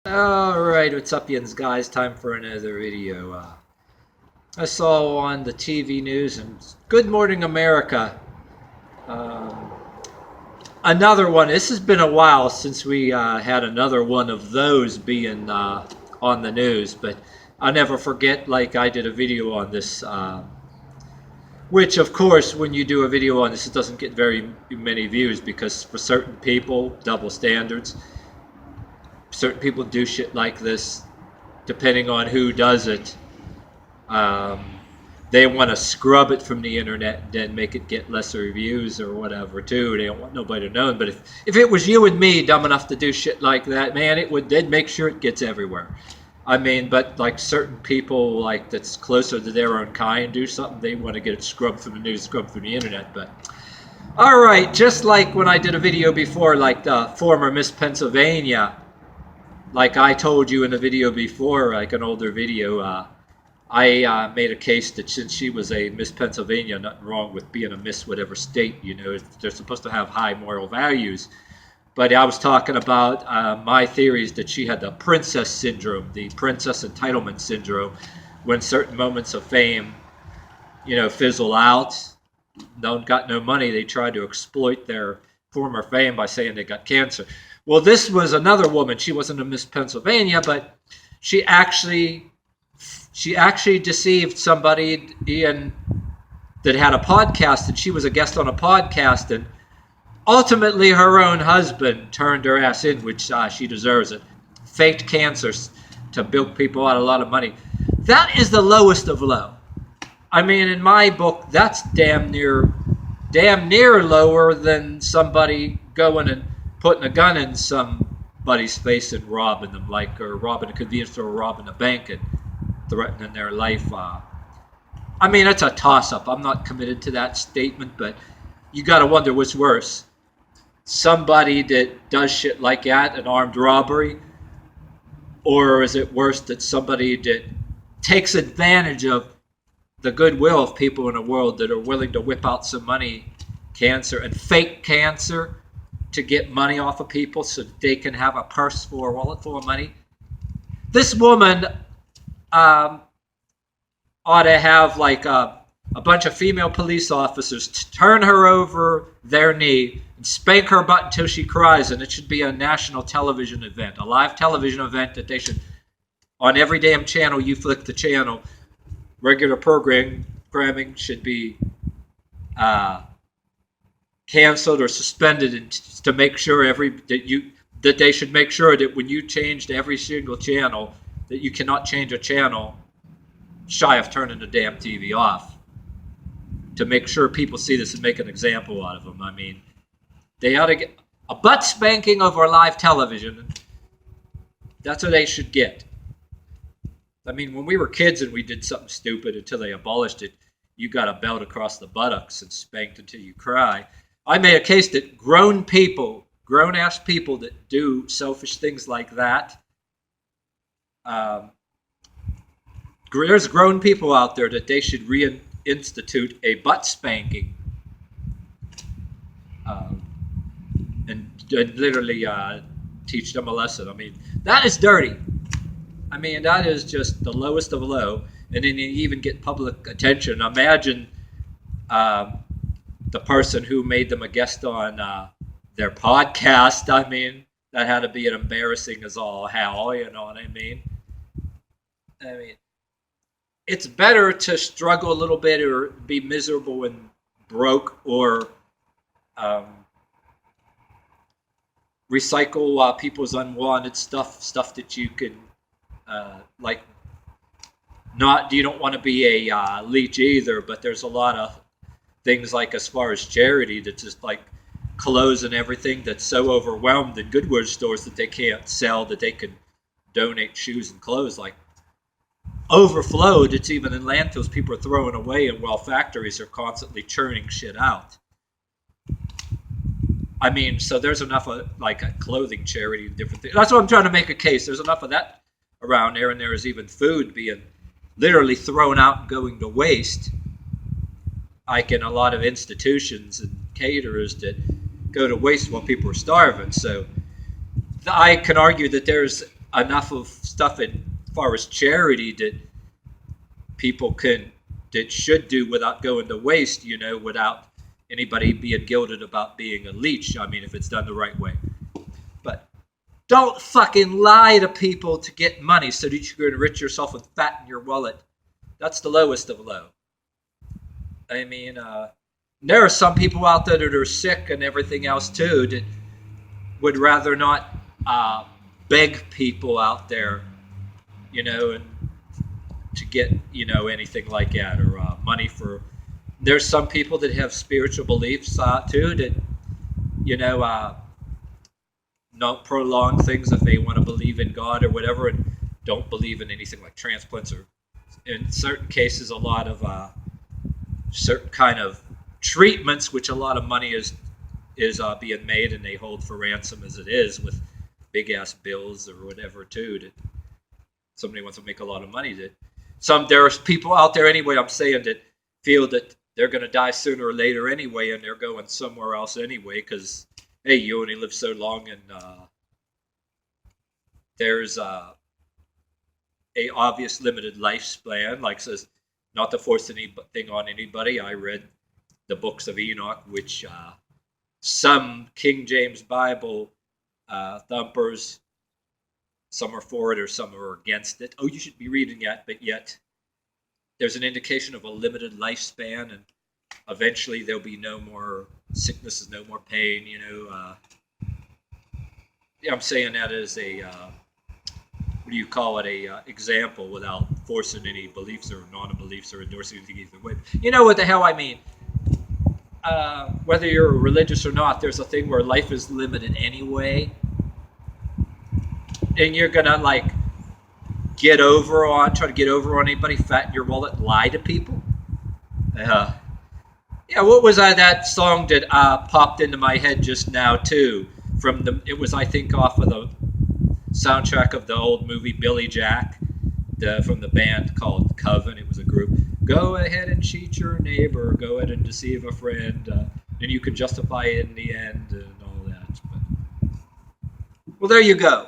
Alright, what's up, yins guys? Time for another video. I saw on the TV news and Good Morning America. Um, Another one. This has been a while since we had another one of those being on the news, but I'll never forget, like, I did a video on this, which, of course, when you do a video on this, it doesn't get very many views because for certain people, double standards. Certain people do shit like this, depending on who does it. Um, they want to scrub it from the internet and then make it get lesser reviews or whatever too. They don't want nobody to know. But if it was you and me dumb enough to do shit like that, man, they'd make sure it gets everywhere. I mean, but like certain people like that's closer to their own kind do something, they want to get it scrubbed from the news, scrubbed from the internet. But all right, just like when I did a video before, like the former Miss Pennsylvania. Like I told you in the video before, like an older video, I made a case that since she was a Miss Pennsylvania, nothing wrong with being a Miss whatever state, you know, they're supposed to have high moral values. But I was talking about my theories that she had the princess syndrome, the princess entitlement syndrome, when certain moments of fame, you know, fizzle out, got no money, they try to exploit their former fame by saying they got cancer. Well, this was another woman. She wasn't a Miss Pennsylvania, but she actually deceived somebody, Ian, that had a podcast, and she was a guest on a podcast, and ultimately her own husband turned her ass in, which she deserves it. Faked cancers to bilk people out a lot of money. That is the lowest of low. I mean, in my book, that's damn near lower than somebody going and putting a gun in somebody's face and robbing them, like, or robbing a convenience store or robbing a bank and threatening their life. I mean, it's a toss-up. I'm not committed to that statement, but you got to wonder what's worse. Somebody that does shit like that, an armed robbery, or is it worse that somebody that takes advantage of the goodwill of people in the world that are willing to whip out some money, cancer, and fake cancer, to get money off of people so that they can have a purse full, a wallet full of money? This woman ought to have like a bunch of female police officers turn her over their knee and spank her butt until she cries, and it should be a national television event, a live television event that they should, on every damn channel you flick the channel, regular programming should be canceled or suspended, and to make sure that they should make sure that when you change to every single channel, that you cannot change a channel shy of turning the damn TV off, to make sure people see this and make an example out of them. I mean, they ought to get a butt spanking over live television. That's what they should get. I mean, when we were kids and we did something stupid until they abolished it, you got a belt across the buttocks and spanked until you cry. I made a case that grown people, grown-ass people that do selfish things like that, there's grown people out there that they should reinstitute a butt spanking, and literally teach them a lesson. I mean, that is dirty. I mean, that is just the lowest of low, and then you even get public attention. Imagine the person who made them a guest on their podcast. I mean, that had to be an embarrassing as all hell, you know what I mean? I mean, it's better to struggle a little bit or be miserable and broke, or recycle people's unwanted stuff that you can, like, not, you don't want to be a leech either, but there's a lot of things, like as far as charity, that's just like clothes and everything that's so overwhelmed in Goodwill stores that they can't sell, that they can donate shoes and clothes, like overflowed. It's even in landfills people are throwing away, and while factories are constantly churning shit out. I mean, so there's enough of like a clothing charity and different things. That's what I'm trying to make a case. There's enough of that around there, and there is even food being literally thrown out and going to waste, like in a lot of institutions and caterers that go to waste while people are starving. So I can argue that there's enough of stuff as far as charity that people that should do without going to waste, without anybody being guilted about being a leech. I mean, if it's done the right way. But don't fucking lie to people to get money so that you can enrich yourself and fatten your wallet. That's the lowest of low. I mean, there are some people out there that are sick and everything else too that would rather not beg people out there, and to get, anything like that, or money for. There's some people that have spiritual beliefs too that, not prolong things if they want to believe in God or whatever, and don't believe in anything like transplants, or in certain cases a lot of certain kind of treatments, which a lot of money is being made, and they hold for ransom as it is with big ass bills or whatever too. That somebody wants to make a lot of money. There's people out there anyway, I'm saying, that feel that they're going to die sooner or later anyway, and they're going somewhere else anyway because, hey, you only live so long, and there's a obvious limited lifespan. Like says, not to force anything on anybody. I read the books of Enoch, which some King James Bible thumpers, some are for it or some are against it. Oh, you should be reading that, but yet there's an indication of a limited lifespan, and eventually there'll be no more sicknesses, no more pain. I'm saying that as a what do you call it? A example, without forcing any beliefs or non-beliefs or endorsing anything either way. You know what the hell I mean? Whether you're religious or not, there's a thing where life is limited anyway, and you're gonna like try to get over on anybody, fatten your wallet, lie to people. Yeah, what was that song that popped into my head just now too? It was, I think, off of the soundtrack of the old movie Billy Jack, from the band called Coven. It was a group. Go ahead and cheat your neighbor. Go ahead and deceive a friend. And you can justify it in the end and all that. But, well, there you go.